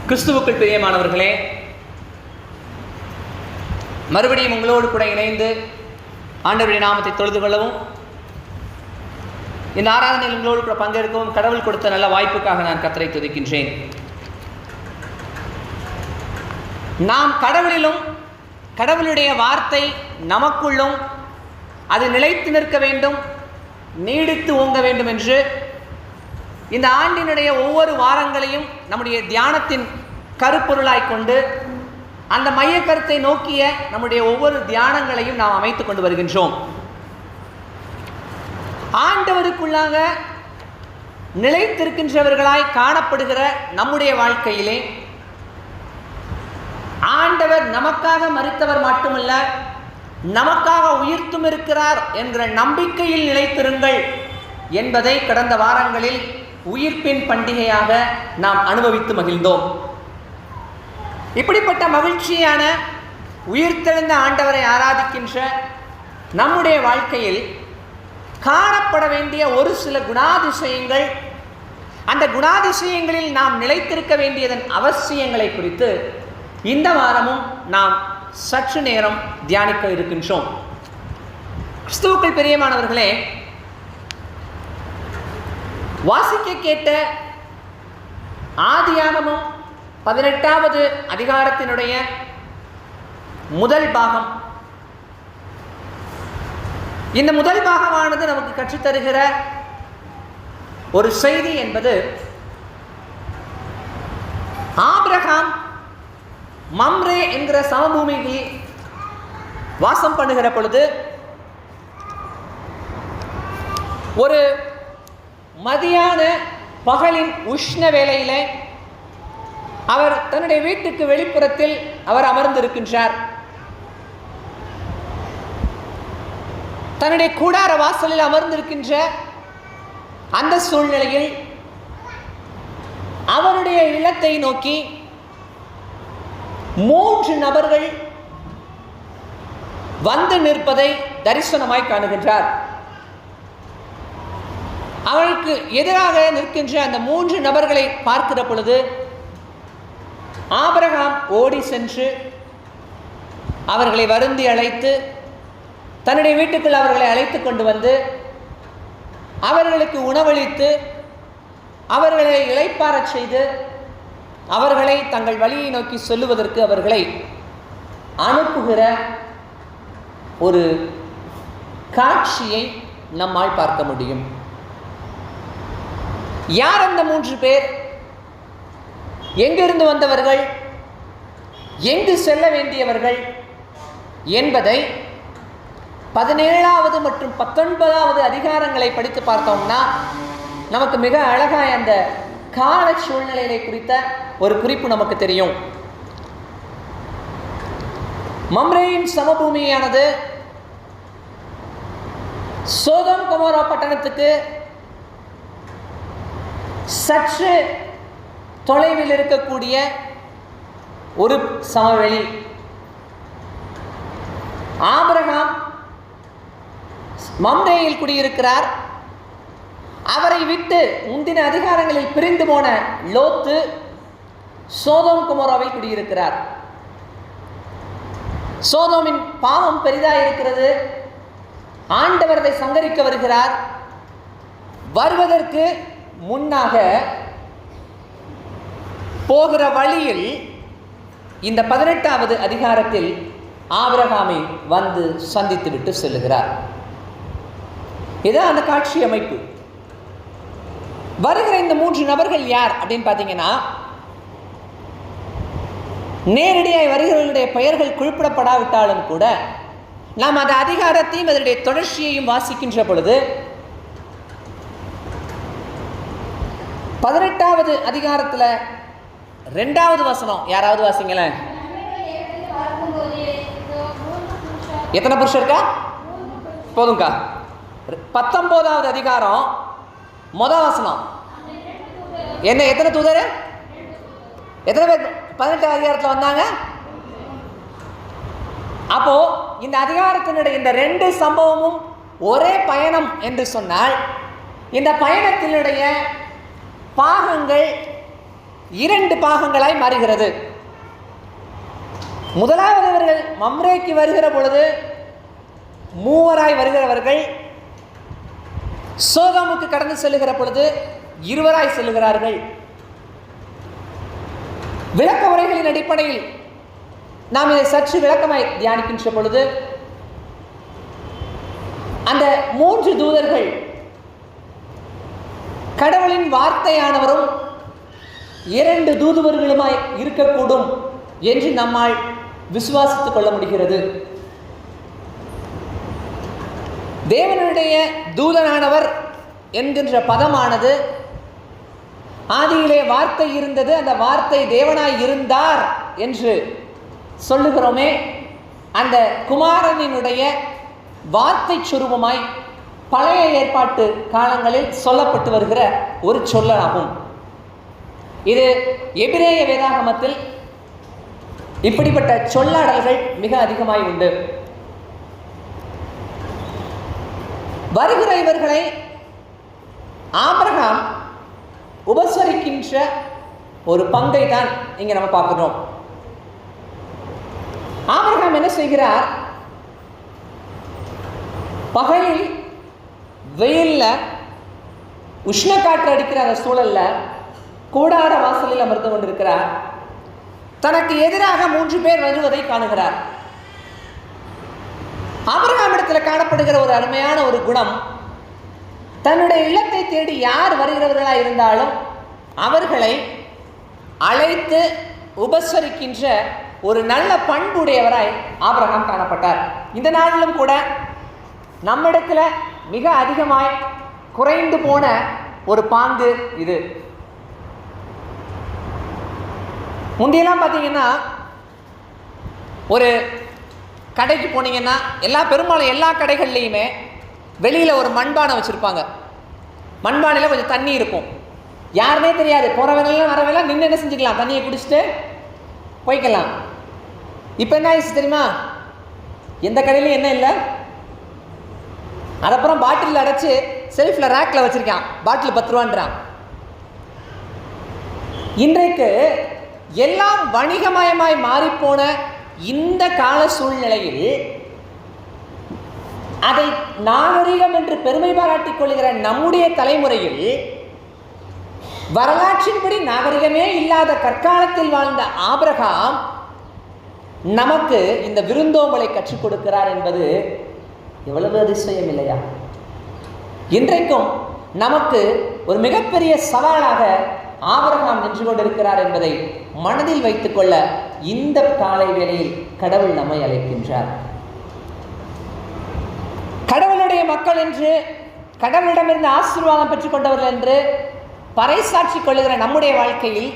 கிறிஸ்துவுக்குள் பிரியமானவர்களே, மறுபடியும் உங்களோடு கூட இணைந்து ஆண்டவருடைய நாமத்தை தொழுது கொள்ளவும், இந்த ஆராதனையில் உங்களோடு கூட பங்கெடுக்கவும் கடவுள் கொடுத்த நல்ல வாய்ப்புக்காக நான் கர்த்தரை துதிக்கின்றேன். நாம் கடவுளிலும் கடவுளுடைய வார்த்தை நமக்குள்ளும் அது நிலைத்து நிற்க வேண்டும், நீடித்து ஓங்க வேண்டும் என்று இந்த ஆண்டினுடைய ஒவ்வொரு வாரங்களையும் நம்முடைய தியானத்தின் கருப்பொருளாய் கொண்டு அந்த மைய கருத்தை நோக்கிய நம்முடைய ஒவ்வொரு தியானங்களையும் நாம் அமைத்துக் கொண்டு வருகின்றோம். ஆண்டவருக்குள்ளாக நிலைத்திருக்கின்றவர்களாய் காணப்படுகிற நம்முடைய வாழ்க்கையிலே ஆண்டவர் நமக்காக மரித்தவர் மட்டுமல்ல, நமக்காக உயிர்த்தும் இருக்கிறார் என்கிற நம்பிக்கையில் நிலைத்திருங்கள் என்பதை கடந்த வாரங்களில் உயிர்ப்பின் பண்டிகையாக நாம் அனுபவித்து மகிழ்ந்தோம். இப்படிப்பட்ட மகிழ்ச்சியான உயிர்த்தெழுந்த ஆண்டவரை ஆராதிக்கின்ற நம்முடைய வாழ்க்கையில் காணப்பட வேண்டிய ஒரு சில குணாதிசயங்கள், அந்த குணாதிசயங்களில் நாம் நிலைத்திருக்க வேண்டியதன் அவசியங்களை குறித்து இந்த வாரமும் நாம் சற்று நேரம் தியானிக்க இருக்கின்றோம். கிறிஸ்துவுக்குள் பிரியமானவர்களே, வாசிக்க கேட்ட ஆதியாகமம் 18வது அதிகாரத்தினுடைய முதல் பாகம், இந்த முதல் பாகமானது நமக்கு கற்றுத்தருகிற ஒரு செய்தி என்பது, ஆபிரகாம் மம்ரே என்கிற சமபூமியில் வாசம் பண்ணுகிற பொழுது ஒரு மதியான பகலின் உஷ்ண வேளையிலே அவர் தன்னுடைய வீட்டுக்கு வெளிப்புறத்தில் அவர் அமர்ந்திருக்கின்றார். தன்னுடைய கூடார வாசலில் அமர்ந்திருக்கின்ற அந்த சூழ்நிலையில் அவருடைய இல்லத்தை நோக்கி 3 நபர்கள் வந்து நிற்பதை தரிசனமாய் காணுகின்றார். அவருக்கு எதிராக நிற்கின்ற அந்த 3 நபர்களை பார்க்கிற பொழுது ஆபிரகாம் ஓடி சென்று அவர்களை வருந்தி அழைத்து தன்னுடைய வீட்டுக்குள் அவர்களை அழைத்து கொண்டு வந்து அவர்களுக்கு உணவளித்து அவர்களை இளைப்பாறச் செய்து அவர்களை தங்கள் வழியை நோக்கி செல்லுவதற்கு அவர்களை அனுப்புகிற ஒரு காட்சியை நம்மால் பார்க்க முடியும். யார் அந்த 3 பேர்? எங்கிருந்து வந்தவர்கள்? எங்கு செல்ல வேண்டியவர்கள் என்பதை 17வது மற்றும் 19வது அதிகாரங்களை படித்து பார்த்தோம்னா நமக்கு மிக அழகாய் அந்த கால சூழ்நிலைகளை குறித்த ஒரு குறிப்பு நமக்கு தெரியும். மம்ரேயின் சமபூமியானது சோதோம் கொமோரா பட்டணத்துக்கு சற்று தொலைவில் இருக்கக்கூடிய ஒரு சமவெளி. ஆபிரகாம் மம்ரேயில் குடியிருக்கிறார். அவரை விட்டு முந்தின அதிகாரங்களில் பிரிந்து போன லோத்து சோதோம் கொமோராவில் குடியிருக்கிறார். சோதோமின் பாவம் பெரிதாக இருக்கிறது. ஆண்டவர் அதை சங்கரிக்க வருகிறார். வருவதற்கு முன்னாக போகிற வழியில் இந்த 18வது அதிகாரத்தில் ஆபிரகாமை வந்து சந்தித்து விட்டு செல்லுகிறார். இதான் அந்த காட்சி அமைப்பு. வருகிற இந்த 3 நபர்கள் யார் அப்படின்னு பார்த்தீங்கன்னா, நேரடியாக வருகிறவர்களுடைய பெயர்கள் குறிப்பிடப்படாவிட்டாலும் கூட நாம் அந்த அதிகாரத்தையும் அதனுடைய தொடர்ச்சியையும் வாசிக்கின்ற பொழுது 18வது அதிகாரத்தில் 2வது வசனம் யாராவது வாசிங்களேன். எத்தனை புருஷன் இருக்கா? போதும்க்கா. 19வது அதிகாரம் முதல் வசனம் என்ன? எத்தனை தூதர்? எத்தனை பேர் 18வது அதிகாரத்தில் வந்தாங்க? அப்போ இந்த அதிகாரத்தினுடைய இந்த 2 சம்பவமும் ஒரே பயணம் என்று சொன்னால் இந்த பயணத்தினுடைய பாகங்கள் 2 பாகங்களாய் மாறுகிறது. முதலாவது அவர்கள் மம்ரேக்கு வருகிற பொழுது 3 வருகிறவர்கள், சோதோமுக்கு கடந்து செல்லுகிற பொழுது 2 செல்லுகிறார்கள். விளக்க உரைகளின் அடிப்படையில் நாம் இதை சற்று விளக்கமாய் தியானிக்கின்ற பொழுது, அந்த 3 தூதர்கள் கடவுளின் வார்த்தையானவரும் 2 தூதுவர்களுமாய் இருக்கக்கூடும் என்று நம்மால் விசுவாசித்துக் கொள்ள முடிகிறது. தேவனுடைய தூதனானவர் என்கின்ற பதமானது, ஆதியிலே வார்த்தை இருந்தது, அந்த வார்த்தை தேவனாய் இருந்தார் என்று சொல்லுகிறோமே, அந்த குமாரனினுடைய வார்த்தை சுரூபமாய் பழைய ஏற்பாட்டு காலங்களில் சொல்லப்பட்டு வருகிற ஒரு சொல்லாகும். இது எபிரேய வேதாகமத்தில் இப்படிப்பட்ட சொல்லாடல்கள் மிக அதிகமாய் உண்டு. வருகிற இவர்களை ஆபிரகாம் உபசரிக்கின்ற ஒரு பங்கை தான் இங்க நம்ம பார்க்கிறோம். ஆபிரகாம் என்ன செய்கிறார்? பகலில் வெயில்ல உஷ்ண காற்று அடிக்கிற அந்த சூழல்ல கூடார வாசலில் அமர்ந்து கொண்டிருக்கிறார். தனக்கு எதிராக 3 பேர் வருவதை காணுகிறார். ஆபிரகாமிடத்தில் காணப்படுகிற ஒரு அருமையான ஒரு குணம், தன்னுடைய இல்லத்தை தேடி யார் வருகிறவர்களாக இருந்தாலும் அவர்களை அழைத்து உபசரிக்கின்ற ஒரு நல்ல பண்புடையவராய் ஆபிரகாம் காணப்பட்டார். இந்த நாளிலும் கூட நம்மிடத்துல மிக அதிகமாய் குறைந்து போன ஒரு பாங்கு இது. முந்தியெல்லாம் பார்த்தீங்கன்னா, ஒரு கடைக்கு போனீங்கன்னா பெரும்பாலும் எல்லா கடைகள்லையுமே வெளியில் ஒரு மண்பானை வச்சுருப்பாங்க. மண்பானையில் கொஞ்சம் தண்ணி இருக்கும். யாருனே தெரியாது, போகிறவங்களாம் வரவெல்லாம் நின்று என்ன செஞ்சுக்கலாம், தண்ணியை குடிச்சிட்டு போய்க்கலாம். இப்போ என்ன ஆயிடுச்சு தெரியுமா? எந்த கடையிலையும் என்ன இல்லை, அதப்புறம் பாட்டில் அடைச்சி செல்ஃபில் ரேக்கில் வச்சுருக்கான், பாட்டில் 10 ரூபான்றான். இன்றைக்கு எல்லாம் வணிகமயமாய் மாறிப்போன இந்த கால சூழ்நிலையில் அதை நாகரிகம் என்று பெருமை பாராட்டிக் கொள்கிற நம்முடைய தலைமுறையில் வரலாற்றின்படி நாகரிகமே இல்லாத கற்காலத்தில் வாழ்ந்த ஆபிரகாம் நமக்கு இந்த விருந்தோம்பலை கற்றுக் கொடுக்கிறார் என்பது எவ்வளவு அதிசயம் இல்லையா? இன்றைக்கும் நமக்கு ஒரு மிகப்பெரிய சவாலாக ஆபிரகாம் நின்று கொண்டிருக்கிறார் என்பதை மனதில் வைத்துக் கொள்ள இந்த காலை வேளையில் கடவுள் நம்மை அழைக்கின்றார். கடவுளுடைய மக்கள் என்று, கடவுளிடமிருந்து ஆசீர்வாதம் பெற்றுக்கொண்டவர்கள் என்று பறைசாற்றி கொள்ளுகிற நம்முடைய வாழ்க்கையில்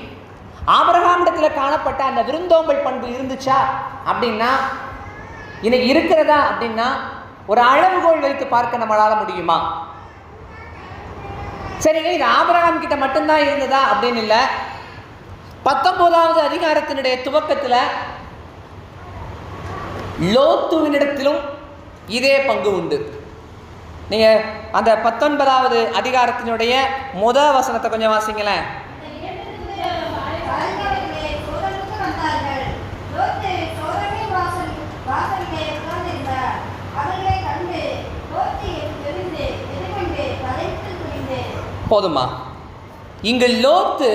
ஆபிரகாமிடத்தில் காணப்பட்ட அந்த விருந்தோம்பல் பண்பு இருந்துச்சா அப்படின்னா, இன்னைக்கு இருக்கிறதா அப்படின்னா, ஒரு அளவுகோல் வைத்து பார்க்க நம்மளால முடியுமா? சரிங்க, இது ஆபிரகாம் கிட்ட மட்டும்தான் இருந்ததா அப்படின்னு இல்லை. 19வது அதிகாரத்தினுடைய துவக்கத்தில் லோத்துவினிடத்திலும் இதே பங்கு உண்டு. நீங்க அந்த 19வது அதிகாரத்தினுடைய முதல் வசனத்தை கொஞ்சம் வாசிங்களேன். போதுமா? இங்கு லோத்து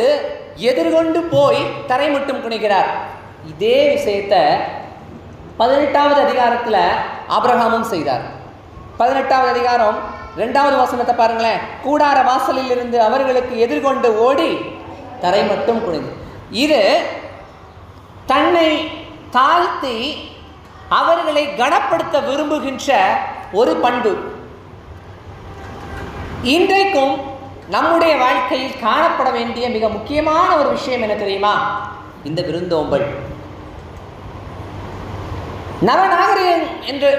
எதிர்கொண்டு போய் தரை மட்டும் குனிகிறார். இதே விஷயத்தை 18வது அதிகாரத்தில் ஆபிரகாமும் செய்தார். 18வது அதிகாரம் 2வது வசனத்தை பாருங்களேன். கூடார வாசலில் இருந்து அவர்களுக்கு எதிர்கொண்டு ஓடி தரை மட்டும் குனிந்து, இது தன்னை தாழ்த்தி அவர்களை கனப்படுத்த விரும்புகின்ற ஒரு பண்பு. இன்றைக்கும் நம்முடைய வாழ்க்கையில் காணப்பட வேண்டிய மிக முக்கியமான ஒரு விஷயம் என்ன தெரியுமா? இந்த விருந்தோம்பல். நவநாகரிகம்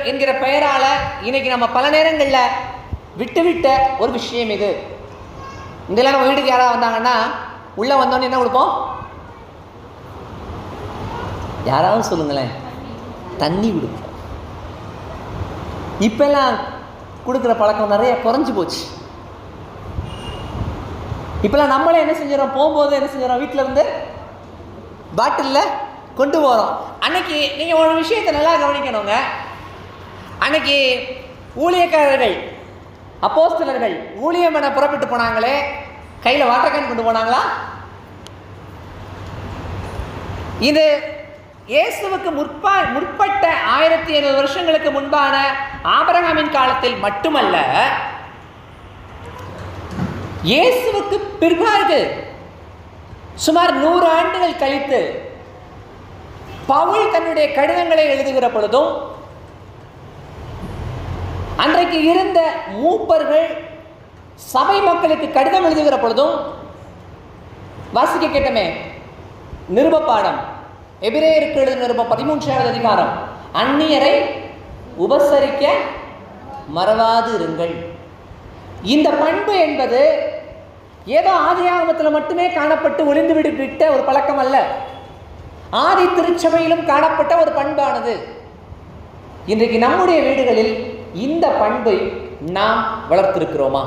என்கிற பெயரால இன்னைக்கு நம்ம பல நேரங்களில் விட்டுவிட்ட ஒரு விஷயம் இது. இதெல்லாம் நம்ம வீட்டுக்கு யாராவது வந்தாங்கன்னா உள்ள வந்தோன்னு என்ன கொடுப்போம்? யாராவது சொல்லுங்களேன். தண்ணி கொடுப்போம். இப்பெல்லாம் கொடுக்குற பழக்கம் நிறைய குறைஞ்சு போச்சு. இப்போலாம் நம்மளே என்ன செஞ்சிடறோம், போகும்போது என்ன செஞ்சிடறோம், வீட்டில் இருந்து பாட்டிலில் கொண்டு போகிறோம். அன்னைக்கு நீங்கள் ஒரு விஷயத்தை நல்லா கவனிக்கணுங்க. அன்னைக்கு ஊழியக்காரர்கள், அப்போஸ்தலர்கள் ஊழியம் பண்ண புறப்பட்டு போனாங்களே, கையில் வாட்டர் கேன் கொண்டு போனாங்களா? இது இயேசுவுக்கு முற்பட்ட 1700 வருஷங்களுக்கு முன்பான ஆபிரகாமின் காலத்தில் மட்டுமல்ல, இயேசுவுக்கு பிற்பாடு சுமார் 100 ஆண்டுகள் கழித்து பவுல் தன்னுடைய கடிதங்களை எழுதுகிற பொழுதும், அன்றைக்கு இருந்த மூப்பர்கள் சபை மக்களுக்கு கடிதம் எழுதுகிற பொழுதும், வாசிக்க கேட்டமே நிருப பாடம், எபிரேயருக்கு எழுதின நிருபம் 13வது அதிகாரம், அந்நியரை உபசரிக்க மறவாது இருங்கள். இந்த பண்பு என்பது ஏதோ ஆதியாகமத்தில் மட்டுமே காணப்பட்டு ஒளிந்து விட்ட ஒரு பழக்கம் அல்ல, ஆதி திருச்சபையிலும் காணப்பட்ட ஒரு பண்பானது. இன்றைக்கு நம்முடைய வீடுகளில் இந்த பண்பை நாம் வளர்த்திருக்கிறோமா?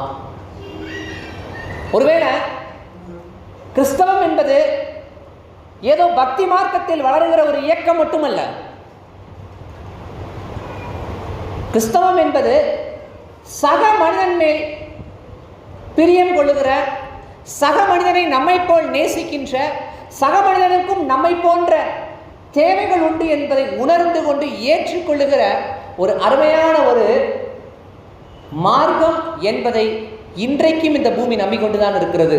ஒருவேளை கிறிஸ்தவம் என்பது ஏதோ பக்தி மார்க்கத்தில் வளருகிற ஒரு இயக்கம் மட்டுமல்ல. கிறிஸ்தவம் என்பது சக மனிதன் மேல் பிரியம் கொள்ளுகிற, சக மனிதனை நம்மை போல் நேசிக்கின்ற, சக மனிதனுக்கும் நம்மை போன்ற தேவைகள் உண்டு என்பதை உணர்ந்து கொண்டு ஏற்றுக்கொள்ளுகிற ஒரு அருமையான ஒரு மார்க்கம் என்பதை இன்றைக்கும் இந்த பூமி நம்பிக்கொண்டுதான் இருக்கிறது.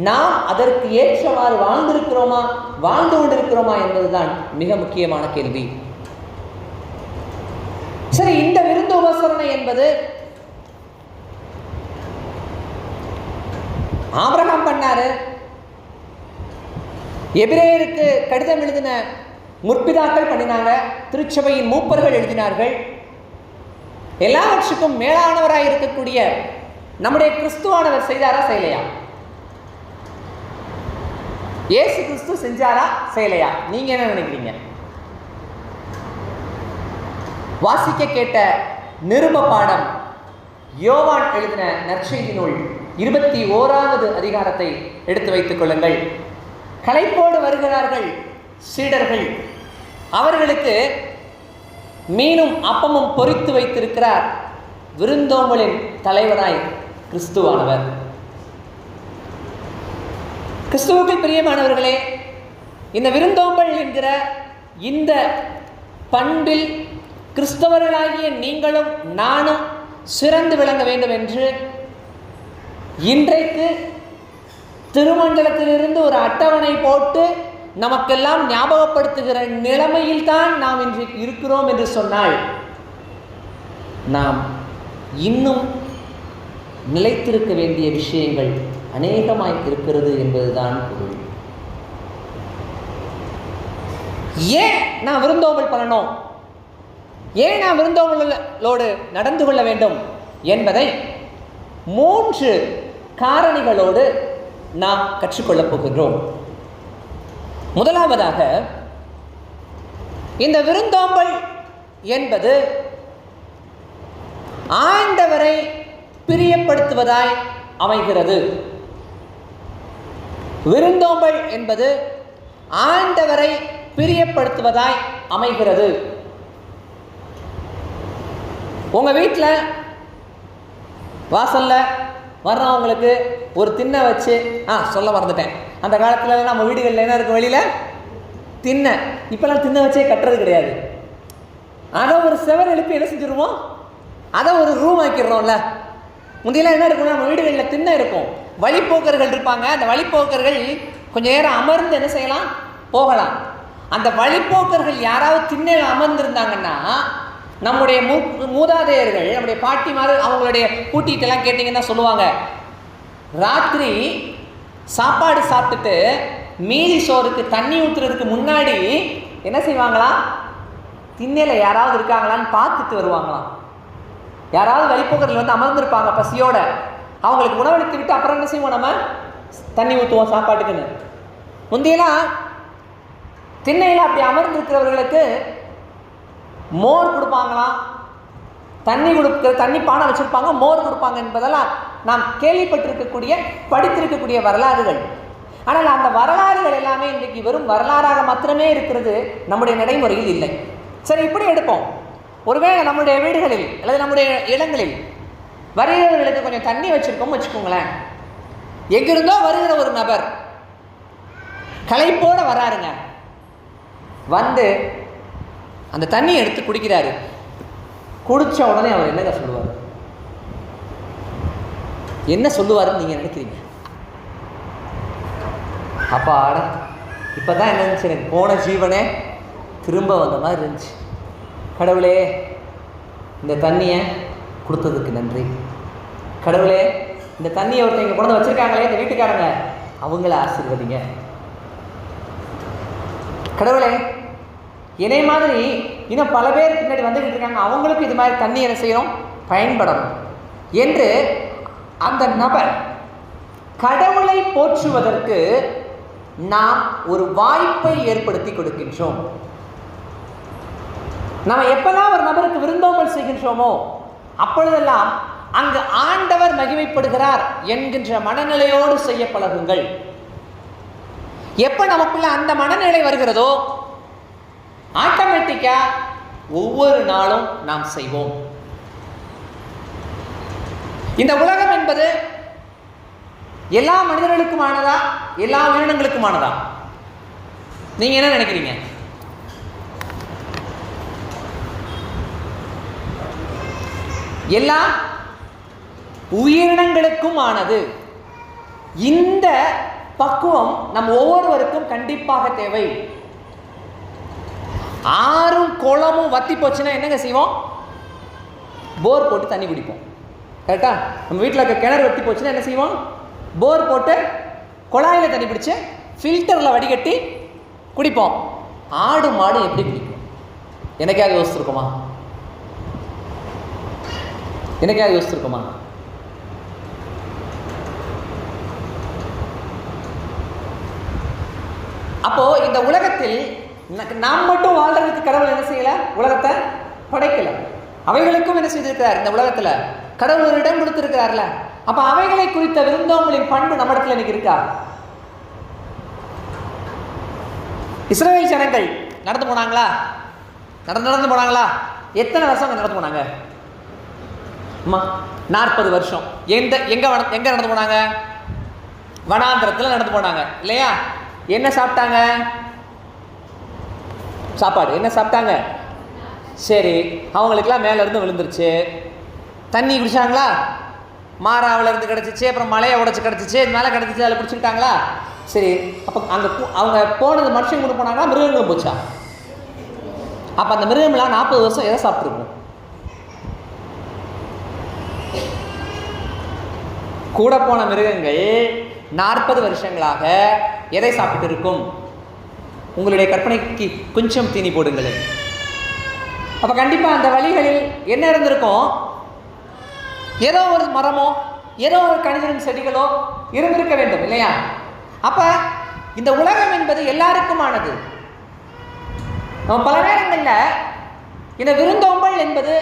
நாம் அதற்கு ஏற்றவாறு வாழ்ந்திருக்கிறோமா, வாழ்ந்து கொண்டிருக்கிறோமா என்பதுதான் மிக முக்கியமான கேள்வி. சரி, இந்த விருந்து உபசரணை என்பது ஆபிரகாம் பண்ணாரு, எபிரேயருக்கு கடிதம் எழுதின முற்பிதாக்கள் பண்ணினாங்க, திருச்சபையின் மூப்பர்கள் எழுதினார்கள். எல்லாவற்றுக்கும் மேலானவராக இருக்கக்கூடிய நம்முடைய கிறிஸ்துவானவர் செய்தாரா, செய்யலையா? இயேசு கிறிஸ்து செஞ்சாரா, செய்யலையா? நீங்க என்ன நினைக்கிறீங்க? வாசிக்க கேட்ட நிருப பாடம், யோவான் எழுதின நற்செய்தி நூல் 21வது அதிகாரத்தை எடுத்து வைத்துக் கொள்ளுங்கள். களைப்போடு வருகிறார்கள் சீடர்கள், அவர்களுக்கு மீனும் அப்பமும் பொரித்து வைத்திருக்கிறார் விருந்தோம்பலின் தலைவராய் கிறிஸ்துவானவர். கிறிஸ்துவுக்கு பிரியமானவர்களே, இந்த விருந்தோம்பல் என்கிற இந்த பண்பில் கிறிஸ்தவர்களாகிய நீங்களும் நானும் சிறந்து விளங்க வேண்டும் என்று இன்றைக்கு திருமண்டலத்திலிருந்து ஒரு அட்டவணை போட்டு நமக்கெல்லாம் ஞாபகப்படுத்துகிற நிலைமையில் தான் நாம் இன்று இருக்கிறோம் என்று சொன்னால், நாம் இன்னும் நிலைத்திருக்க வேண்டிய விஷயங்கள் அநேகமாய் இருக்கிறது என்பதுதான் பொருள். ஏன் நான் விருந்தோம்பல் பண்ணணும், ஏன் நான் விருந்தோம்பலோடு நடந்து கொள்ள வேண்டும் என்பதை 3 காரணிகளோடு நாம் கற்றுக்கொள்ளப் போகிறோம். முதலாவதாக, இந்த விருந்தோம்பல் என்பது ஆண்டவரை பிரியப்படுத்துவதாய் அமைகிறது. விருந்தோம்பல் என்பது ஆண்டவரை பிரியப்படுத்துவதாய் அமைகிறது. உங்க வீட்டில் வாசல்ல வர்றவங்களுக்கு ஒரு திண்ணை வச்சு, சொல்ல மறந்துட்டேன், அந்த காலத்தில் நம்ம வீடுகளில் என்ன இருக்கும், வெளியில் திண்ணை. இப்போலாம் திண்ணை வச்சே கட்டுறது கிடையாது. அதை ஒரு செவர் எழுப்பி என்ன செஞ்சுருவோம், அதை ஒரு ரூம் ஆக்கிடுறோம்ல. முந்தையெல்லாம் என்ன இருக்கும்னா, நம்ம வீடுகளில் திண்ணை இருக்கும், வழிப்போக்கர்கள் இருப்பாங்க. அந்த வழிப்போக்கர்கள் கொஞ்சம் நேரம் அமர்ந்து என்ன செய்யலாம், போகலாம். அந்த வழிப்போக்கர்கள் யாராவது திண்ணையில் அமர்ந்திருந்தாங்கன்னா, நம்முடைய மூதாதையர்கள், நம்முடைய பாட்டிமார், அவங்களுடைய கூட்டிகிட்டெல்லாம் கேட்டிங்கன்னா சொல்லுவாங்க, ராத்திரி சாப்பாடு சாப்பிட்டுட்டு மீதி சோறுக்கு தண்ணி ஊற்றுறதுக்கு முன்னாடி என்ன செய்வாங்களா, திண்ணையில் யாராவது இருக்காங்களான்னு பார்த்துட்டு வருவாங்களாம். யாராவது வழிப்போக்கர்கள் வந்து அமர்ந்திருப்பாங்க பசியோட, அவங்களுக்கு உணவளித்து விட்டு அப்புறம் என்ன செய்வோம், நம்ம தண்ணி ஊற்றுவோம் சாப்பாட்டுக்குன்னு. முந்தையெல்லாம் திண்ணையில் அப்படி அமர்ந்திருக்கிறவர்களுக்கு மோர் கொடுப்பாங்களாம், தண்ணி கொடுக்க தண்ணி பானை வச்சுருப்பாங்க, மோர் கொடுப்பாங்க என்பதெல்லாம் நாம் கேள்விப்பட்டிருக்கக்கூடிய படித்திருக்கக்கூடிய வரலாறுகள். ஆனால் அந்த வரலாறுகள் எல்லாமே இன்றைக்கு வெறும் வரலாறாக மாத்திரமே இருக்கிறது, நம்முடைய நடைமுறையில் இல்லை. சரி, இப்படி எடுப்போம். ஒருவேளை நம்முடைய வீடுகளில் அல்லது நம்முடைய இடங்களில் வருகிறவர்களுக்கு கொஞ்சம் தண்ணி வச்சுருக்கோம் வச்சுக்கோங்களேன். எங்கிருந்தோ வருகிற ஒரு நபர் களைப்போட வராருங்க, வந்து அந்த தண்ணியை எடுத்து குடிக்கிறாரு. குடிச்ச உடனே அவர் என்னங்க சொல்லுவார்? என்ன சொல்லுவாருன்னு நீங்க நினைக்கிறீங்க? அப்பாடா, இப்பதான் என்ன இருந்துச்சு, எனக்கு போன ஜீவனே திரும்ப வந்த மாதிரி இருந்துச்சு. கடவுளே, இந்த தண்ணியை கொடுத்ததுக்கு நன்றி. கடவுளே, இந்த தண்ணியை ஒருத்தங்க கொண்டு வச்சிருக்காங்களே இந்த வீட்டுக்காரங்க, அவங்கள ஆசீர்வதிங்க. கடவுளே, இதே மாதிரி இன்னும் பல பேர் பின்னாடி வந்துக்கிட்டு இருக்காங்க, அவங்களுக்கு இது மாதிரி தண்ணி என்ன செய்யணும், பயன்படணும் என்று அந்த நபர் கடவுளை போற்றுவதற்கு நாம் ஒரு வாய்ப்பை ஏற்படுத்தி கொடுக்கின்றோம். நம்ம எப்பெல்லாம் ஒரு நபருக்கு விருந்தோம்பல் செய்கின்றோமோ அப்பொழுதெல்லாம் அங்கு ஆண்டவர் மகிமைப்படுகிறார் என்கின்ற மனநிலையோடு செய்ய பழகுங்கள். எப்ப நமக்குள்ள அந்த மனநிலை வருகிறதோ ஆட்டோமேட்டிக்கா ஒவ்வொரு நாளும் நாம் செய்வோம். இந்த உலகம் என்பது எல்லா மனிதர்களுக்குமானதா, எல்லா உயிரினங்களுக்குமானதா? நீங்க என்ன நினைக்கிறீங்க? எல்லா உயிரினங்களுக்கும் ஆனது. இந்த பக்குவம் நம் ஒவ்வொருவருக்கும் கண்டிப்பாக தேவை. ஆறும் குளமும் வத்தி போச்சுன்னா என்னங்க செய்வோம்? போர் போட்டு தண்ணி குடிப்போம். கரெக்டா? நம்ம வீட்டில் இருக்க கிணறு வத்தி போச்சுன்னா என்ன செய்வோம்? போர் போட்டு குழாயில் தண்ணி பிடிச்சு ஃபில்டரில் வடிகட்டி குடிப்போம். ஆடு மாடு எப்படி குடிக்கும்? எனக்காக யோசிச்சிருக்கோமா? எனக்காக யோசிச்சிருக்கோமா? அப்போ இந்த உலகத்தில் நாம் மட்டும் வாழ்றதுக்கு கடவுள் என்ன செய்யல? உலகத்தை படைக்கல. அவைகளுக்கும் என்ன செய்திருக்கிறார்? இந்த உலகத்துல கடவுள் ஒரு இடம் கொடுத்திருக்கிறார்ல. அப்ப அவைகளை குறித்த விருந்தோம்பலின் பண்பு நம்ம இடத்துல இன்னைக்கு இருக்கா? இஸ்ரவேல் ஜனங்கள் நடந்து போனாங்களா? நடந்து போனாங்களா? எத்தனை வருஷம் நடந்து போனாங்க? 40 வருஷம். எங்க நடந்து போனாங்க? வனாந்திரத்தில் நடந்து போனாங்க இல்லையா? என்ன சாப்பிட்டாங்க? சாப்பாடு என்ன சாப்பிட்டாங்க? சரி, அவங்களுக்குலாம் மேல இருந்து விழுந்துருச்சு. தண்ணி குடிச்சாங்களா? மாறாவில் இருந்து கிடச்சிச்சு, அப்புறம் மலையை உடைச்சு கிடச்சிச்சு, மேலே கிடச்சிச்சு, அதில் பிடிச்சிக்கிட்டாங்களா? சரி, அப்போ அங்கே அவங்க போனது மனுஷங்க கொண்டு போனாங்களா, மிருகங்களும் போச்சா? அப்போ அந்த மிருகம்லாம் 40 வருஷம் எதை சாப்பிட்ருக்கும்? கூட போன மிருகங்கள் 40 வருஷங்களாக எதை சாப்பிட்டு இருக்கும்? உங்களுடைய கற்பனைக்கு கொஞ்சம் தீனி போடுங்களேன். அப்போ கண்டிப்பாக அந்த வழிகளில் என்ன இருந்திருக்கும்? ஏதோ ஒரு மரமோ ஏதோ ஒரு கனிதரும் செடிகளோ இருந்திருக்க வேண்டும் இல்லையா? அப்ப இந்த உலகம் என்பது எல்லாருக்குமானது. நம்ம பல நேரங்களில் இந்த விருந்தோம்பல் என்பது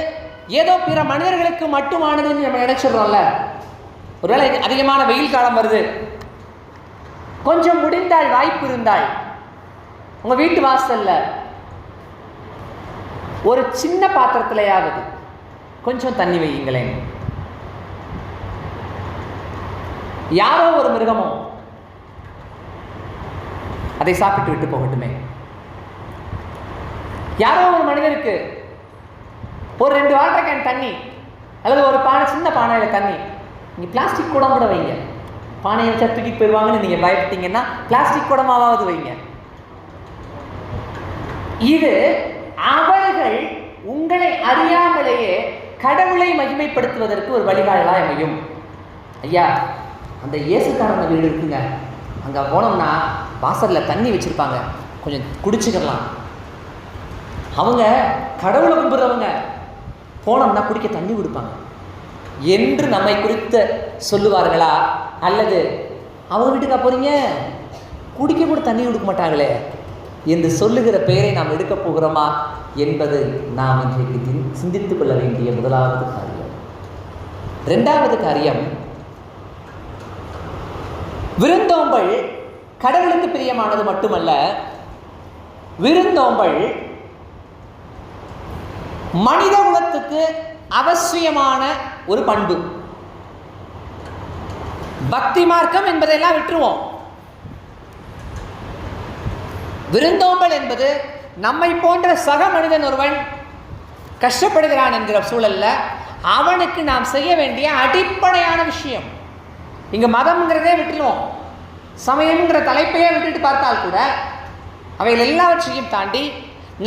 ஏதோ பிற மனிதர்களுக்கு மட்டுமானதுன்னு நம்ம நினைச்சிடறோம்ல. ஒருவேளை அதிகமான வெயில் காலம் வருது, கொஞ்சம் முடிந்தால் வாய்ப்பு இருந்தால் உங்க வீட்டு வாசல்ல ஒரு சின்ன பாத்திரத்திலேயாவது கொஞ்சம் தண்ணி வையுங்களேன். யாரோ ஒரு மிருகமோ அதை சாப்பிட்டு விட்டு போகட்டுமே. யாரோ ஒரு மனிதருக்கு ஒரு 2 வாட்டர் கேன் தண்ணி அல்லது ஒரு பானை, சின்ன பானையில தண்ணி, நீங்க பிளாஸ்டிக் குடம் கூட வைங்க. பானையை வச்சா தூக்கிட்டு போயிடுவாங்கன்னு நீங்க பயப்பட்டீங்கன்னா பிளாஸ்டிக் குடமாவது வைங்க. இது அவர்கள் உங்களை அறியாமலேயே கடவுளை மகிமைப்படுத்துவதற்கு ஒரு வழிகாட்டலாக அமையும். ஐயா, அந்த இயேசுக்காரங்க வீடு இருக்குங்க, அங்கே போனோம்னா வாசலில் தண்ணி வச்சுருப்பாங்க, கொஞ்சம் குடிச்சுக்கலாம். அவங்க கடவுளை கும்பிட்றவங்க, போனோம்னா குடிக்க தண்ணி கொடுப்பாங்க என்று நம்மை குறித்து சொல்லுவார்களா? அல்லது அவங்க வீட்டுக்கா போகிறீங்க, குடிக்க கூட தண்ணி கொடுக்க மாட்டாங்களே, என்று சொல்லுகிற பெயரை நாம் எடுக்கப் போகிறோமா என்பது நாம் இன்றைக்கு சிந்தித்துக் கொள்ள வேண்டிய முதலாவது காரியம். இரண்டாவது காரியம், விருந்தோம்பல் கடவுளுக்கு பிரியமானது மட்டுமல்ல, விருந்தோம்பல் மனித குலத்துக்கு அவசியமான ஒரு பண்பு. பக்தி மார்க்கம் என்பதெல்லாம் விட்டுருவோம். விருந்தோம்பல் என்பது நம்மை போன்ற சக மனிதன் ஒருவன் கஷ்டப்படுகிறான் என்கிற சூழல்ல அவனுக்கு நாம் செய்ய வேண்டிய அடிப்படையான விஷயம். இங்க மதம்ங்கிறதே விட்டுருவோம், சமயம்ங்கிற தலைப்பையே விட்டுட்டு பார்த்தால் கூட அவைகள் எல்லாவற்றையும் தாண்டி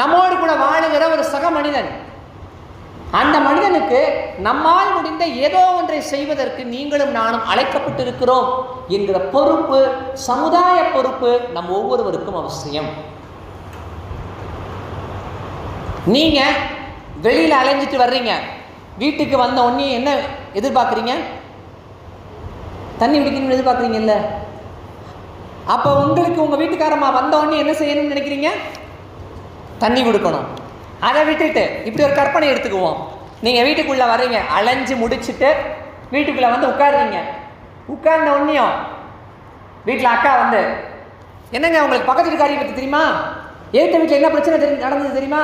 நம்மோடு கூட வாழுகிற ஒரு சக மனிதன், அந்த மனிதனுக்கு நம்மால் முடிந்த ஏதோ ஒன்றை செய்வதற்கு நீங்களும் நானும் அழைக்கப்பட்டிருக்கிறோம் என்கிற பொறுப்பு, சமுதாய பொறுப்பு நம் ஒவ்வொருவருக்கும் அவசியம். நீங்க வெளியில அலைஞ்சிட்டு வர்றீங்க, வீட்டுக்கு வந்த உடனே என்ன எதிர்பார்க்குறீங்க? தண்ணி குடிக்கணும்னு எதிர்பார்க்குறீங்கல்ல? அப்போ உங்களுக்கு உங்க வீட்டுக்காரம்மா வந்த உடனே என்ன செய்யணும்னு நினைக்கிறீங்க? தண்ணி கொடுக்கணும். அதை விட்டுட்டு இப்படி ஒரு கற்பனை எடுத்துக்குவோம். நீங்கள் வீட்டுக்குள்ளே வர்றீங்க, அலைஞ்சு முடிச்சுட்டு வீட்டுக்குள்ளே வந்து உட்காருறீங்க. உட்கார்ந்த உடனேயும் வீட்டில் அக்கா வந்து, என்னங்க உங்களுக்கு பக்கத்து வீட்டுக்காரியை பற்றி தெரியுமா? ஏற்ற வீட்டில் என்ன பிரச்சனை நடந்தது தெரியுமா?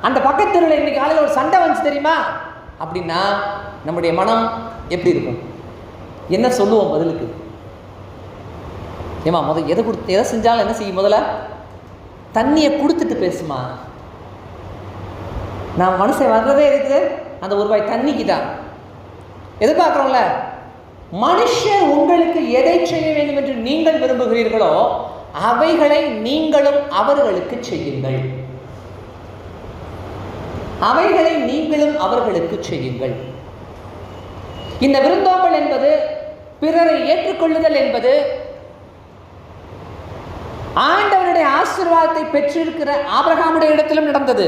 அந்த பக்கத்து தெருவில் இன்னைக்கு காலையில் ஒரு சண்டை வந்துச்சு தெரியுமா? அப்படின்னா நம்முடைய மனம் எப்படி இருக்கும்? என்ன சொல்லுவோம் பதிலுக்கு? ஏமா எதை செஞ்சாலும் என்ன செய்யும்? முதல்ல தண்ணியை கொடுத்துட்டு பேசுமா. நான் மனசை வர்றதே இருக்குது அந்த ஒரு ரூபாய் தண்ணிக்கு தான். எதிர்பார்க்குறோம்ல, மனுஷன் உங்களுக்கு எதை செய்ய வேண்டும் என்று நீங்கள் விரும்புகிறீர்களோ அவைகளை நீங்களும் அவர்களுக்கு செய்யுங்கள். அவைகளை நீங்களும் அவர்களுக்கு செய்யுங்கள். இந்த விருந்தோம்பல் என்பது, பிறரை ஏற்றுக்கொள்ளுதல் என்பது ஆண்டவருடைய ஆசீர்வாதத்தை பெற்றிருக்கிற ஆபிரகாமுடைய இடத்திலும் நடந்தது.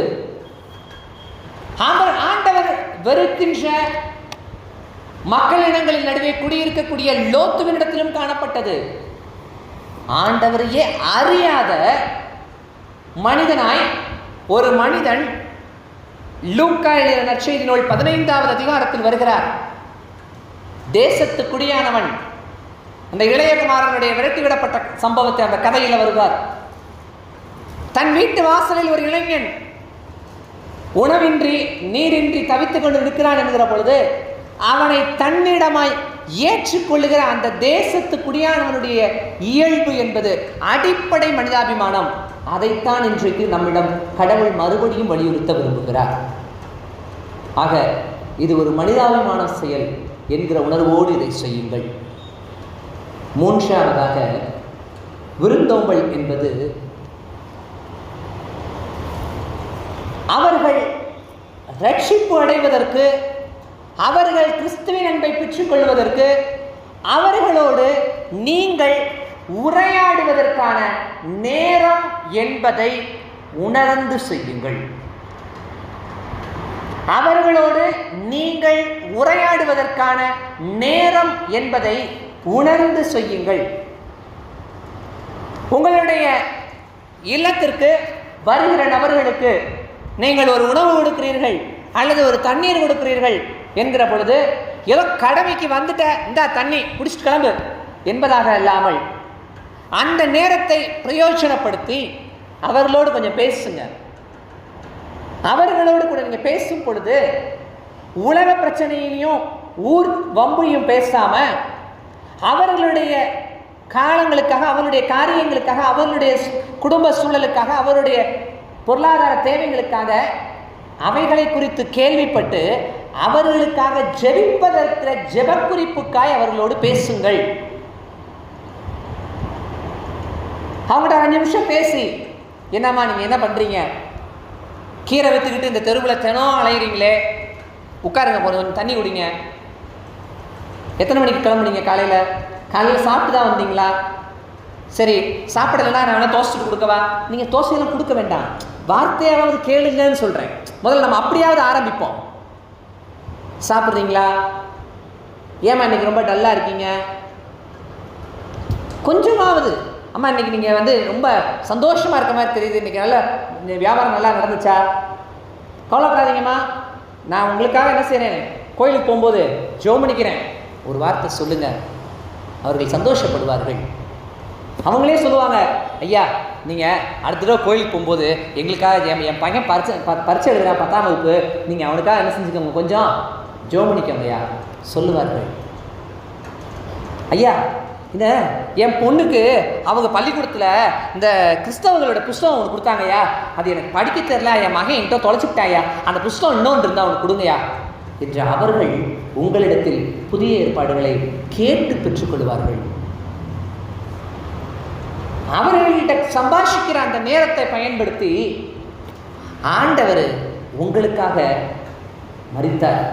ஆண்டவர் வெறுக்கின்ற மக்களிடங்களின் நடுவே குடியிருக்கக்கூடிய லோத்துவினிடத்திலும் காணப்பட்டது. ஆண்டவரையே அறியாத மனிதனாய் ஒரு மனிதன் லூக்கா எழுதிய நற்செய்தி நூல் 15வது அதிகாரத்தில் வருகிறார். தேசத்து குடியானவன், அந்த இளையகுமாரனுடைய விரட்டிவிடப்பட்ட சம்பவத்தை அந்த கதையில் வருவார். தன் வீட்டு வாசலில் ஒரு இளைஞன் உணவின்றி நீரின்றி தவித்துக் கொண்டு இருக்கிறான் என்கிற பொழுது அவனை தன்னிடமாய் ஏற்றுக்கொள்ளுகிற அந்த தேசத்து குடியானவனுடைய இயல்பு என்பது அடிப்படை மனிதாபிமானம். அதைத்தான் இன்றைக்கு நம்மிடம் கடவுள் மறுபடியும் வலியுறுத்த விரும்புகிறார். ஆக இது ஒரு மனிதாபிமான செயல் என்கிற உணர்வோடு இதை செய்யுங்கள். மூன்றாவதாக, விருந்தோம்பல் என்பது அவர்கள் ரட்சிப்பு அடைவதற்கு, அவர்கள் கிறிஸ்துவின் அன்பை பெற்றுக் கொள்வதற்கு, அவர்களோடு நீங்கள் உரையாடுவதற்கான நேரம் என்பதை உணர்ந்து செய்யுங்கள். அவர்களோடு நீங்கள் உரையாடுவதற்கான நேரம் என்பதை உணர்ந்து செய்யுங்கள். உங்களுடைய இல்லத்திற்கு வருகிற நபர்களுக்கு நீங்கள் ஒரு உணவு கொடுக்கிறீர்கள் அல்லது ஒரு தண்ணீர் கொடுக்கிறீர்கள் என்கிற பொழுது ஏதோ கடமைக்கு வந்துட்ட இந்த தண்ணி குடிச்சிட்டு கிளம்பு என்பதாக இல்லாமல் அந்த நேரத்தை பிரயோஜனப்படுத்தி அவர்களோடு கொஞ்சம் பேசுங்க. அவர்களோடு கூட நீங்கள் பேசும் பொழுது உலக பிரச்சனையையும் ஊர் வம்பையும் பேசாம அவர்களுடைய காலங்களுக்காக, அவருடைய காரியங்களுக்காக, அவர்களுடைய குடும்ப சூழலுக்காக, அவருடைய பொருளாதார தேவைகளுக்காக அவைகளை குறித்து கேள்விப்பட்டு அவர்களுக்காக ஜெபிப்பதற்கு ஜெபக்குறிப்புக்காய் அவர்களோடு பேசுங்கள். அவங்கள்ட்ட 5 நிமிஷம் பேசி, என்னம்மா நீங்கள் என்ன பண்ணுறீங்க? கீரை விற்றுக்கிட்டு இந்த தெருவில் தினம் அலையிறீங்களே, உட்காருங்க, கொஞ்சம் தண்ணி குடிங்க. எத்தனை மணிக்கு கிளம்புனீங்க? காலையில் சாப்பிட்டு தான் வந்தீங்களா? சரி, சாப்பிடலைன்னா நான் வேணால் தோசை கொடுக்கவா? நீங்கள் தோசையெல்லாம் கொடுக்க வேண்டாம், வார்த்தையாவது கேளுங்கன்னு சொல்கிறேன். முதல்ல நம்ம அப்படியாவது ஆரம்பிப்போம். சாப்பிட்றீங்களா? ஏமா இன்னைக்கு ரொம்ப டல்லாக இருக்கீங்க? கொஞ்சமாவது அம்மா இன்றைக்கி நீங்கள் வந்து ரொம்ப சந்தோஷமாக இருக்க மாதிரி தெரியுது, இன்றைக்கி நல்லா வியாபாரம் நல்லா நடந்துச்சா? கவலைப்படாதீங்கம்மா, நான் உங்களுக்காக என்ன செய்கிறேன், கோயிலுக்கு போகும்போது ஜெபம் பண்ணிக்கிறேன், ஒரு வார்த்தை சொல்லுங்கள், அவர்கள் சந்தோஷப்படுவார்கள். அவங்களே சொல்லுவாங்க, ஐயா நீங்கள் அடுத்த தடவை கோயிலுக்கு போகும்போது எங்களுக்காக என் பையன் பரிச்சை எழுதுறான் 10ஆம் வகுப்பு, நீங்கள் அவனுக்காக என்ன செஞ்சுக்கோங்க, கொஞ்சம் ஜெபம் பண்ணிக்கோங்க ஐயா சொல்லுவார்கள். ஐயா இந்த என் பொண்ணுக்கு அவங்க பள்ளிக்கூடத்தில் இந்த கிறிஸ்தவங்களோட புஸ்தகம் ஒன்று கொடுத்தாங்கய்யா, அது எனக்கு படிக்க தெரியல, என் மகன் என்கிட்ட தொலைச்சிக்கிட்டாயா, அந்த புஸ்தகம் இன்னொன்று இருந்தால் அவனுக்கு கொடுங்கய்யா என்று அவர்கள் உங்களிடத்தில் புதிய ஏற்பாடுகளை கேட்டு பெற்றுக்கொள்வார்கள். அவர்கள்ட்ட சம்பாஷிக்கிற அந்த நேரத்தை பயன்படுத்தி ஆண்டவர் உங்களுக்காக மரித்தார்,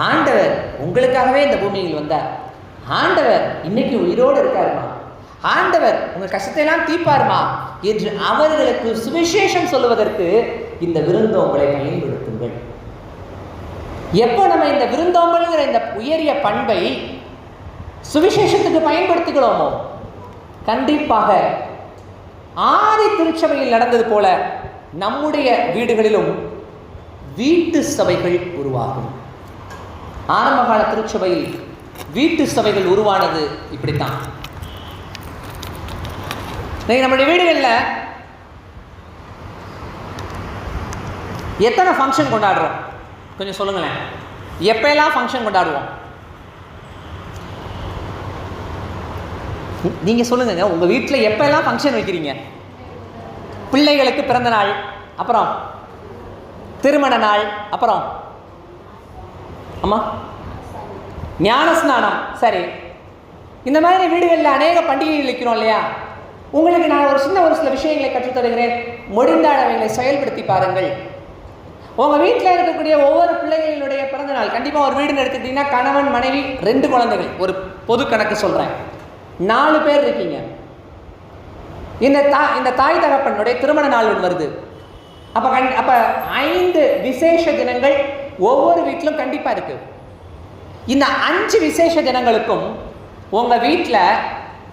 ஆண்டவர் உங்களுக்காகவே இந்த பூமியில் வந்தார், ஆண்டவர் இன்னைக்கு உயிரோடு இருக்காருமா, ஆண்டவர் உங்கள் கஷ்டத்தையெல்லாம் தீர்ப்பாருமா என்று அவர்களுக்கு சுவிசேஷம் சொல்லுவதற்கு இந்த விருந்தோம்பலை பயன்படுத்துங்கள். எப்போ நம்ம இந்த விருந்தோம்பல்ங்கிற இந்த உயரிய பண்பை சுவிசேஷத்துக்கு பயன்படுத்திக்கிறோமோ, கண்டிப்பாக ஆதி திருச்சபையில் நடந்தது போல நம்முடைய வீடுகளிலும் வீட்டு சபைகள் உருவாகும். ஆரம்பகால திருச்சபையில் வீட்டு சபைகள் உருவானது இப்படித்தான். நம்முடைய வீடுகளில் எத்தனை ஃபங்க்ஷன் கொண்டாடுறோம் கொஞ்சம் சொல்லுங்களேன். எப்பெல்லாம் ஃபங்க்ஷன் கொண்டாடுவோம் நீங்கள் சொல்லுங்க. உங்கள் வீட்டில் எப்பெல்லாம் ஃபங்க்ஷன் வைக்கிறீங்க? பிள்ளைகளுக்கு பிறந்த நாள், அப்புறம் திருமண நாள், அப்புறம் ஆமாம் ஞானஸ்நானம். சரி, இந்த மாதிரி வீடுகளில் அநேக பண்டிகைகள் வைக்கிறோம் இல்லையா? உங்களுக்கு நான் ஒரு சில விஷயங்களை கற்றுத்தருகிறேன், முடிந்த அளவுகளை செயல்படுத்தி பாருங்கள். உங்கள் வீட்டில் இருக்கக்கூடிய ஒவ்வொரு பிள்ளைகளினுடைய பிறந்த நாள், கண்டிப்பாக ஒரு வீடுன்னு எடுத்துக்கிட்டிங்கன்னா கணவன் மனைவி 2 குழந்தைகள், ஒரு பொது கணக்கு சொல்கிறேன், 4 பேர் இருக்கீங்க. இந்த தாய் தகப்பனுடைய திருமண நாள் ஒன்று வருது. அப்போ 5 விசேஷ தினங்கள் ஒவ்வொரு வீட்டிலும் கண்டிப்பாக இருக்குது. இந்த 5 விசேஷ தினங்களுக்கும் உங்கள் வீட்டில்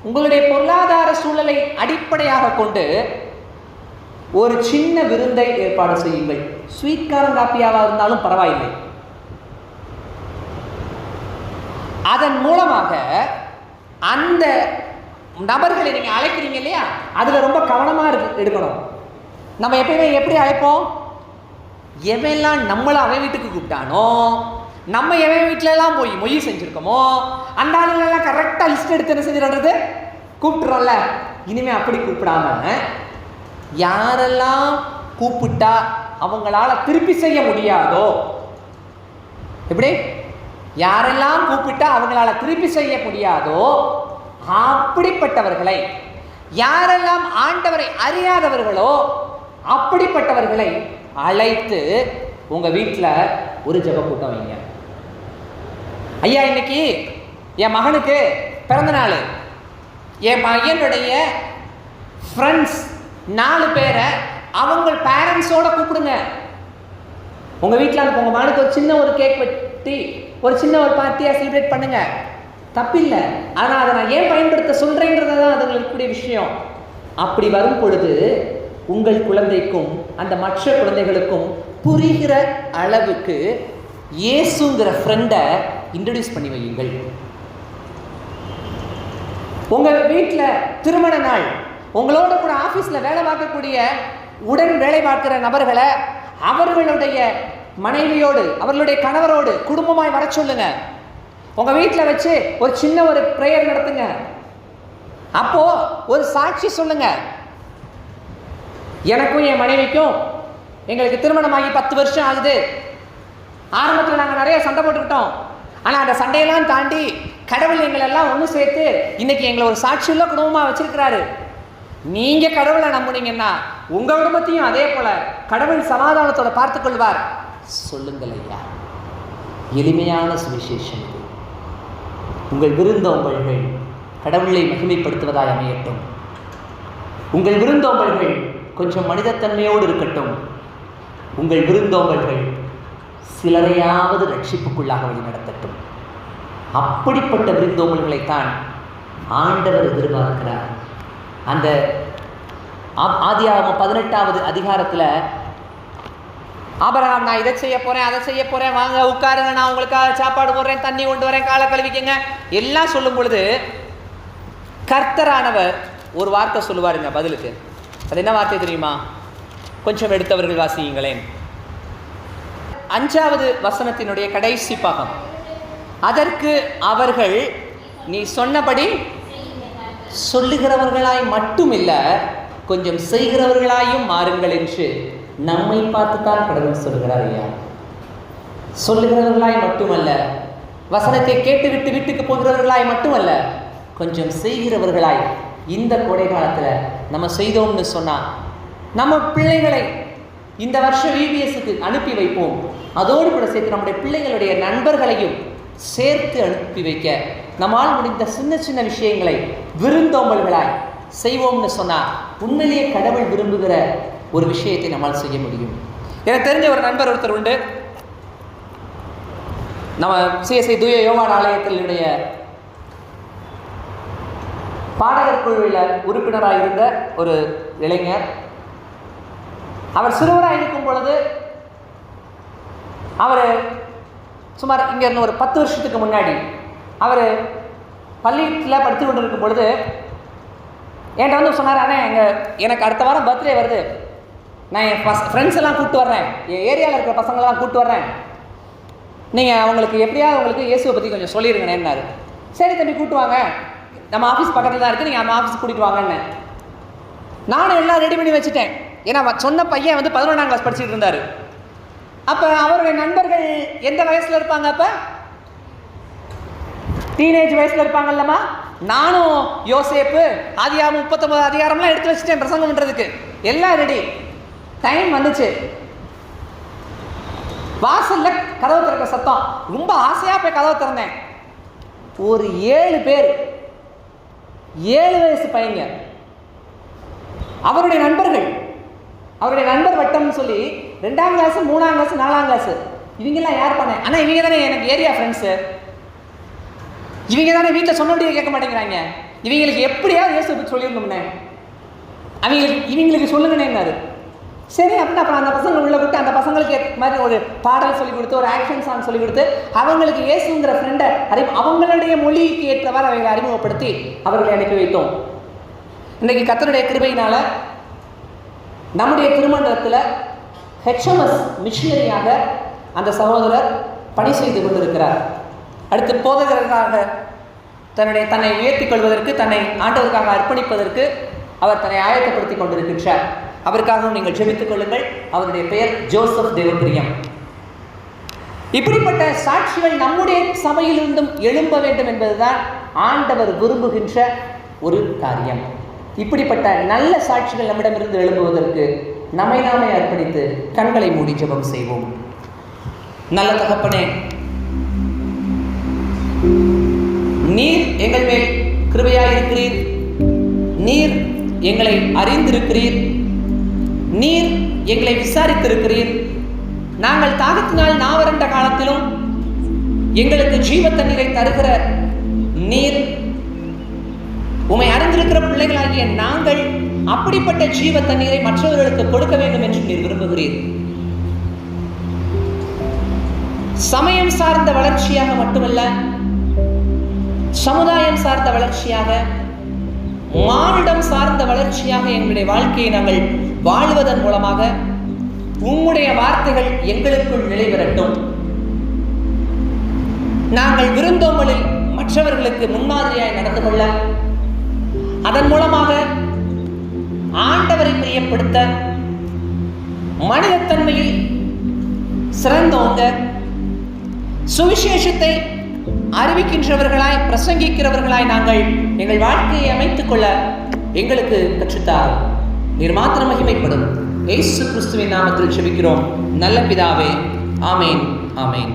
உங்களுடைய பொருளாதார சூழலை அடிப்படையாக கொண்டு ஒரு சின்ன விருந்தை ஏற்பாடு செய்யுங்கள். ஸ்வீட் காரம் காப்பியாவாக இருந்தாலும் பரவாயில்லை. அதன் மூலமாக அந்த நபர்களை நீங்கள் அழைக்கிறீங்க இல்லையா, அதில் ரொம்ப கவனமாக எடுக்கணும். நம்ம எப்பயுமே எப்படி அழைப்போம்? எவெல்லாம் நம்மளை அவன் வீட்டுக்கு கூப்பிட்டானோ, நம்ம எவன் வீட்டிலலாம் போய் மொய் செஞ்சுருக்கோமோ அந்த ஆளுங்களெல்லாம் கரெக்டாக லிஸ்ட் எடுத்து என்ன செஞ்சிடறது, கூப்பிட்டுறோம்ல. இனிமேல் அப்படி கூப்பிடாம யாரெல்லாம் கூப்பிட்டா அவங்களால திருப்பி செய்ய முடியாதோ, எப்படி யாரெல்லாம் கூப்பிட்டா அவங்களால திருப்பி செய்ய முடியாதோ அப்படிப்பட்டவர்களை, யாரெல்லாம் ஆண்டவரை அறியாதவர்களோ அப்படிப்பட்டவர்களை அழைத்து உங்க வீட்டில் ஒரு ஜெப கூட்டம் வைங்க. ஐயா இன்னைக்கு என் மகனுக்கு பிறந்த நாள், என் பையனுடைய ஃப்ரெண்ட்ஸ் 4 பேரை அவங்க பேரண்ட்ஸோட கூப்பிடுங்க. உங்கள் வீட்டில் உங்கள் மகனுக்கு ஒரு சின்ன ஒரு கேக் வெட்டி ஒரு சின்ன ஒரு பார்ட்டியாக செலிப்ரேட் பண்ணுங்க, தப்பில்லை. ஆனால் அதை நான் ஏன் பயன்படுத்த சொல்கிறேங்கிறது தான் அதுங்களுக்குரிய விஷயம். அப்படி வரும் பொழுது உங்கள் குழந்தைக்கும் அந்த மற்ற குழந்தைகளுக்கும் புரிகிற அளவுக்கு இயேசுங்கிற ஃப்ரெண்டை இன்ட்ரடியூஸ் பண்ணி வையுங்கள். உங்கள் வீட்டில் திருமண நாள், உங்களோட கூட ஆஃபீஸில் வேலை பார்க்கக்கூடிய உடன் வேலை பார்க்கிற நபர்களை அவர்களுடைய மனைவியோடு அவர்களுடைய கணவரோடு குடும்பமாய் வர சொல்லுங்க. உங்கள் வீட்டில் வச்சு ஒரு சின்ன ஒரு ப்ரேயர் நடத்துங்க. அப்போ ஒரு சாட்சி சொல்லுங்க. எனக்கும் என் மனைவிக்கும் எங்களுக்கு திருமணமாகி 10 வருஷம் ஆகுது. ஆரம்பத்தில் நாங்கள் நிறைய சண்டை போட்டுக்கிட்டோம். ஆனால் அந்த சண்டையெல்லாம் தாண்டி கடவுள் எங்களெல்லாம் ஒன்று சேர்த்து இன்னைக்கு எங்களை ஒரு சாட்சியுள்ள குடும்பமாக வச்சிருக்கிறாரு. நீங்கள் கடவுளை நம்புனீங்கன்னா உங்கள் குடும்பத்தையும் அதே போல கடவுள் சமாதானத்தோட பார்த்து கொள்வார். சொல்லுங்கள் ஐயா, எளிமையான சுவிசேஷம் இது. உங்கள் விருந்தோம்பல்கள் கடவுளை மகிமைப்படுத்துவதாய் அமையட்டும். உங்கள் விருந்தோம்பல்கள் கொஞ்சம் மனிதத்தன்மையோடு இருக்கட்டும். உங்கள் விருந்தோம்பல்கள் சிலரையாவது ரட்சிப்புக்குள்ளாக வழிநடத்தட்டும். அப்படிப்பட்ட விருந்தோம்பல்களைத்தான் ஆண்டவர் எதிர்பார்க்கிறார். அந்த ஆதியாகமம் 18வது அதிகாரத்தில் ஆபிரகாம், நான் இதை செய்ய போகிறேன், அதை செய்ய போகிறேன், வாங்க உட்காருங்க, நான் உங்களுக்காக சாப்பாடு போடுறேன், தண்ணி கொண்டு வரேன், காலை கழுவிக்கங்க எல்லாம் சொல்லும் பொழுது கர்த்தரானவர் ஒரு வார்த்தை சொல்லுவாருங்க பதிலுக்கு. அது என்ன வார்த்தை தெரியுமா? கொஞ்சம் எடுத்தவர்கள் வாசியுங்களேன். 5வது வசனத்தினுடைய கடைசி பாகம். அதற்கு அவர்கள், நீ சொன்னபடி சொல்லுகிறவர்களாய் மட்டுமில்ல, கொஞ்சம் செய்கிறவர்களாயும் மாறுங்கள் என்று நம்மை பார்த்துத்தான் கடவுள் சொல்கிறார். ஐயா, சொல்லுகிறவர்களாய் மட்டுமல்ல, வசனத்தை கேட்டுவிட்டு வீட்டுக்கு போகிறவர்களாய் மட்டுமல்ல, கொஞ்சம் செய்கிறவர்களாய். இந்த கோடை காலத்தில் நம்ம செய்தோம்னு சொன்னால் நம்ம பிள்ளைகளை இந்த வருஷம் VBSக்கு அனுப்பி வைப்போம். அதோடு கூட சேர்த்து நம்முடைய பிள்ளைகளுடைய நண்பர்களையும் சேர்த்து அனுப்பி வைக்க நம்மால் முடிந்த சின்ன சின்ன விஷயங்களை விருந்தோம்பல்களாய் செய்வோம்னு சொன்னால் உண்மையிலேயே கடவுள் விரும்புகிற ஒரு விஷயத்தை நம்மால் செய்ய முடியும். எனக்கு தெரிஞ்ச ஒரு நண்பர் ஒருத்தர் உண்டு. நம்ம CSI தூய யோவான் ஆலயத்தினுடைய பாடகர் குழுவில் உறுப்பினராக இருந்த ஒரு இளைஞர். அவர் சிறுவராக இருக்கும் பொழுது, அவர் சுமார் இங்கேருந்து ஒரு 10 வருஷத்துக்கு முன்னாடி அவர் பள்ளியில் படித்து கொண்டு இருக்கும் பொழுது என்கிட்ட வந்து சொன்னார், ஆனால் எனக்கு அடுத்த வாரம் பர்த்டே வருது, நான் என் ஃப்ரெண்ட்ஸ் எல்லாம் கூப்பிட்டு வர்றேன், என் ஏரியாவில் இருக்கிற பசங்களெல்லாம் கூப்பிட்டு வர்றேன், நீங்கள் அவங்களுக்கு எப்படியாவது அவங்களுக்கு இயேசுவை பற்றி கொஞ்சம் சொல்லிடுங்கண்ணேன்னாரு. சரி தம்பி, கூப்பிட்டு வாங்க, நம்ம ஆஃபீஸ் பக்கத்தில் தான் இருக்குது, நீங்கள் நம்ம ஆஃபீஸ் கூட்டிகிட்டு வாங்கன்னு. நானும் எல்லாம் ரெடி பண்ணி வச்சுட்டேன். ஏன்னா சொன்ன பையன் வந்து 11ஆம் கிளாஸ் படிச்சுட்டு இருந்தார். அப்போ அவருடைய நண்பர்கள் எந்த வயசில் இருப்பாங்க? அப்போ டீனேஜ் வயசில் இருப்பாங்கல்லம்மா. நானும் யோசேப்பு ஆதியாகமம் 39 அதிகாரம்லாம் எடுத்து வச்சுட்டேன் பிரசங்கம் பண்ணுறதுக்கு, எல்லாம் ரெடி. டைம் வந்துச்சு. வாசல்ல கதவு திறக்க சத்தம். ரொம்ப ஆசையாக போய் கதவை திறந்தேன். ஒரு 7 பேர், 7 வயசு பையங்க, அவருடைய நண்பர்கள், அவருடைய நண்பர் வட்டம்னு சொல்லி 2ஆம் கிளாஸ், 3ஆம் கிளாஸ், 4ஆம் கிளாஸ். இவங்கெல்லாம் யார் பண்ணேன்? ஆனால் இவங்க தானே எனக்கு ஏரியா ஃப்ரெண்ட்ஸு. இவங்க தானே வீட்டில் சொன்னபடியே கேட்க மாட்டேங்கிறாங்க. இவங்களுக்கு எப்படியாவது இயேசு பற்றி சொல்லிடணும்னே, இவங்களுக்கு சொல்லுங்கண்ணேன்னாரு. சரி அப்படின்னு அப்புறம் அந்த பசங்களை உள்ள விட்டு அந்த பசங்களுக்கு மாதிரி ஒரு பாடல் சொல்லிக் கொடுத்து, ஒரு ஆக்ஷன் சாங் சொல்லிக் கொடுத்து, அவங்களுக்கு இயேசுங்கிற ஃப்ரெண்டை அவங்களுடைய மொழிக்கு ஏற்றவாறு அவர்களை அறிமுகப்படுத்தி அவர்களை அனுப்பி வைத்தோம். இன்றைக்கு கர்த்தருடைய கிருபையினால் நம்முடைய திருமண்டலத்தில் HMS மிஷனரியாக அந்த சகோதரர் பணி செய்து கொண்டிருக்கிறார். அடுத்து போதகராக தன்னை உயர்த்திக் கொள்வதற்கு, தன்னை ஆண்டவருக்காக அர்ப்பணிப்பதற்கு அவர் தன்னை ஆயத்தப்படுத்தி கொண்டிருக்கின்றார். அவருக்காகவும் நீங்கள் ஜெபித்துக் கொள்ளுங்கள். அவருடைய பெயர் ஜோசப் தேவபிரியம். இப்படிப்பட்ட சாட்சிகள் நம்முடைய சபையிலிருந்தும் எழும்ப வேண்டும் என்பதுதான் ஆண்டவர் விரும்புகின்ற ஒரு காரியம். இப்படிப்பட்ட நல்ல சாட்சிகள் நம்மிடமிருந்து எழும்புவதற்கு நம்மை நாமே அர்ப்பணித்து கண்களை மூடி ஜெபம் செய்வோம். நல்ல தகப்பனே, நீர் எங்கள் மேல் கிருபையாயிருக்கிறீர். நீர் எங்களை அறிந்திருக்கிறீர். நீர் எங்களை விசாரித்திருக்கிறீர். நாங்கள் தாகத்தினால் நாவறண்ட காலத்திலும் எங்களுக்கு ஜீவ தண்ணீரை தருகிற நீர், உம்மை அறிந்திருக்கிற பிள்ளைகளாகிய நாங்கள் அப்படிப்பட்ட ஜீவ தண்ணீரை மற்றவர்களுக்கு கொடுக்க வேண்டும் என்று நீர் விரும்புகிறீர். சமயம் சார்ந்த வளர்ச்சியாக மட்டுமல்ல, சமுதாயம் சார்ந்த வளர்ச்சியாக, மானிடம் சார்ந்த வளர்ச்சியாக எங்களுடைய வாழ்க்கையை நாங்கள் வாழ்வதன் மூலமாக உம்முடைய வார்த்தைகள் எங்களுக்குள் நிலை பெறட்டும். நாங்கள் விருந்தோம்பலில் மற்றவர்களுக்கு முன்மாதிரியாய் நடந்து கொள்ள, அதன் மூலமாக ஆண்டவரை பிரியப்படுத்த, மனிதத்தன்மையில் சிறந்தோங்க, சுவிசேஷத்தை அறிவிக்கின்றவர்களாய், பிரசங்கிக்கிறவர்களாய் நாங்கள் எங்கள் வாழ்க்கையை அமைத்துக் கொள்ள எங்களுக்கு கற்றுத்தார். நீர் மாத்திரம் மகிமைப்படும். இயேசு கிறிஸ்துவின் நாமத்தில் ஜெபிக்கிறோம் நல்ல பிதாவே. ஆமேன், ஆமேன்.